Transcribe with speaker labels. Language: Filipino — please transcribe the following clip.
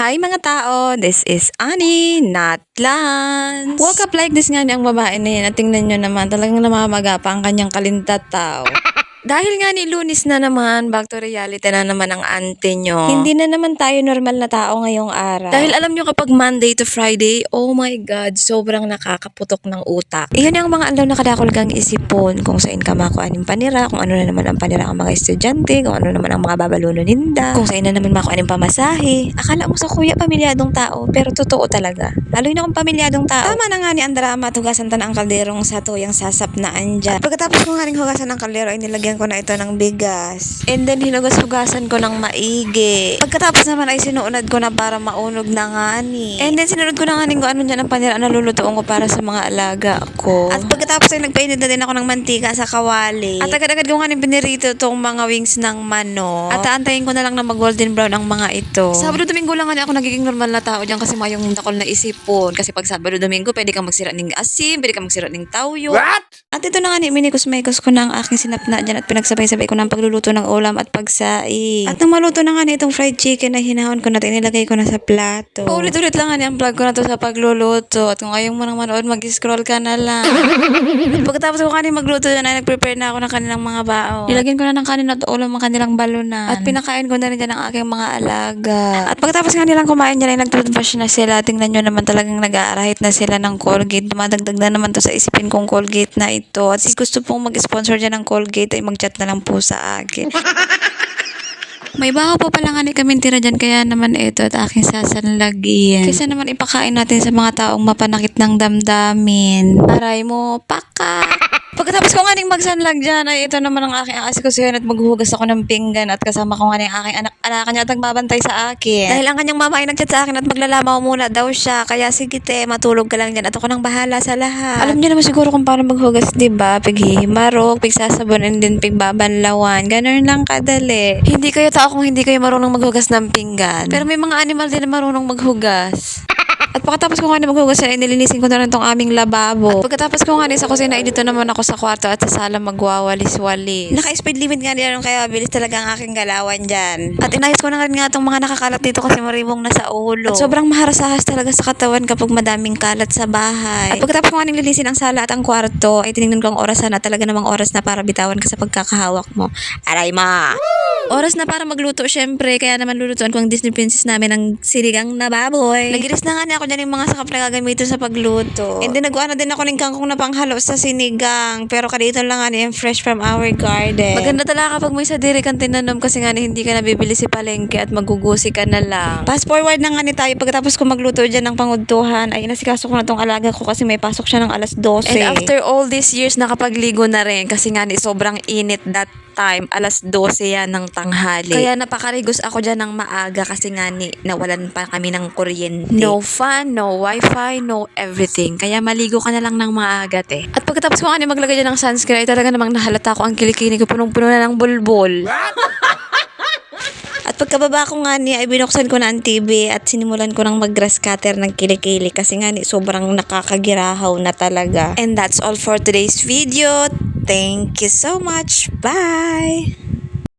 Speaker 1: Hi mga tao, this is Annie, not Lance. Woke up like this nga niyang babae na yan at tingnan nyo naman talagang namamaga pa ang kanyang kalintat tao. Dahil nga ni Lunes na naman, back to reality na naman ang ante nyo. Hindi na naman tayo normal na tao ngayong araw. Dahil alam nyo kapag Monday to Friday, oh my God, sobrang nakakaputok ng utak. Iyon yung mga alaw na kadakol kang isipon kung saan ka makuan yung panira, kung ano na naman ang panira ang mga estudyante, kung ano naman ang mga babaluno ninda, kung saan na naman makuan yung pamasahe. Akala mo sa kuya pamilyadong tao, pero totoo talaga. Lalo na kung pamilyadong tao. Tama na nga ni ang drama at hugasan ta na ang kalderong sa tuyang sasapnaan dyan. At pagkatapos ko nga rin hugasan ng kaldero ay nilagyan ko na ito ng bigas. And then hinugas-hugasan ko ng maigi. Pagkatapos naman ay sinuunad ko na para maunog na nga ni. And then sinunod ko na nga kung ano dyan ang panira na lulutuin ko para sa mga alaga ko. At pagkatapos ay nagpainit na din ako ng mantika sa kawali. At agad-agad ko nga rin pinirito itong mga wings ng manok. At aantayin ko na lang na mag-golden brown ang mga ito. Sabado Domingo lang nga ako nagiging normal na tao dyan kasi mayong dakol na isipon. Kasi pag Sabado Domingo pwede kang magsira ng asin, pwede kang magsira ng tawyo. What? At ito na nga ni minikos-mikos ko na ang aking sinapna dyan at pinagsabay-sabay ko ng pagluluto ng ulam at pagsaing. At nang maluto na nga ni itong fried chicken na hinahon ko na at inilagay ko na sa plato. Paulit-ulit lang nga ni ang vlog ko na to sa pagluluto. At kung ayaw mo nang manood, mag-scroll ka na lang. At pagkatapos ko kanina magluto dyan ay nag-prepare na ako ng kanilang mga baon. Nilagyan ko na ng kanina at ulam ang kanilang balunan. At pinakain ko na rin dyan ang aking mga alaga. At pagkatapos nga nilang kumain dyan ay nag-toothbrush na sila. Tingnan nyo naman talagang nag-aarahit na sila ng Colgate. Dumadagdag na naman to sa isipin kong Colgate na ito. At si gusto pong mag-sponsor dyan ng Colgate ay mag-chat na lang po sa akin. May baho po pala nga ni kaming tira dyan kaya naman ito at aking sasanlagyan. Kaysa naman ipakain natin sa mga taong mapanakit ng damdamin. Aray mo, paka! Pagkatapos ko nga ning magsanlag dyan ay ito naman ang aking aasikusuhin at maghuhugas ako ng pinggan at kasama ko nga ning aking anak niya at nagbabantay sa akin. Dahil ang kanyang mama ay nagchat sa akin at maglalamaw muna daw siya. Kaya sige te, matulog ka lang dyan at ako nang bahala sa lahat. Alam niyo naman siguro kung paano maghugas, diba? Pighihimarok, pigsasabon, and then pigbabanlawan. Ganun lang kadali. Hindi kayo tao kung hindi kayo marunong maghugas ng pinggan. Pero may mga animal din na marunong maghugas. At pagkatapos ko nga maghugas ay nilinisin ko na rin tong aming lababo. At pagkatapos ko nga sa kusina ay dito naman ako sa kwarto at sa sala magwawalis-walis. Naka-speed limit nga niya kaya mabilis talaga ang aking galawan dyan. At inayos ko na rin nga tong mga nakakalat dito kasi maribong nasa ulo. At sobrang maharasahas talaga sa katawan kapag madaming kalat sa bahay. At pagkatapos ko nga nilinisin ang sala at ang kwarto ay tinignan ko ang orasan na talaga namang oras na para bitawan ka sa pagkakahawak mo. Aray ma! Oras na para magluto syempre kaya naman lulutuan ko ang Disney Princess namin ng sinigang na baboy. Nagiris na nga niya ako dyan yung mga sakap na gagamitin sa pagluto. And then nagawa na din ako ng kangkong na panghalo sa sinigang. Pero kadito lang nga yung fresh from our garden. Maganda talaga kapag may sadiri kang tinanom kasi nga hindi ka nabibili si palengke at magugusi ka na lang. Fast forward na nga tayo pagkatapos ko magluto dyan ng pangudtuhan ay inasikaso ko na tong alaga ko kasi may pasok siya ng 12:00. And after all these years nakapagligo na rin kasi nga sobrang init that time, 12:00 yan ng tanghali. Kaya napakarigos ako dyan ng maaga kasi nga nawalan pa kami ng kuryente. No fan, no wifi, no everything. Kaya maligo ka na lang ng maaga At pagkatapos ko nga maglagay dyan ng sunscreen ay talaga namang nahalata ko ang kilikini ko punong-puno na ng bulbol. At pagkababa ko nga ay binuksan ko na ang TV at sinimulan ko ng mag-grass cutter ng kilikili kasi nga sobrang nakakagirahaw na talaga. And that's all for today's video. Thank you so much. Bye!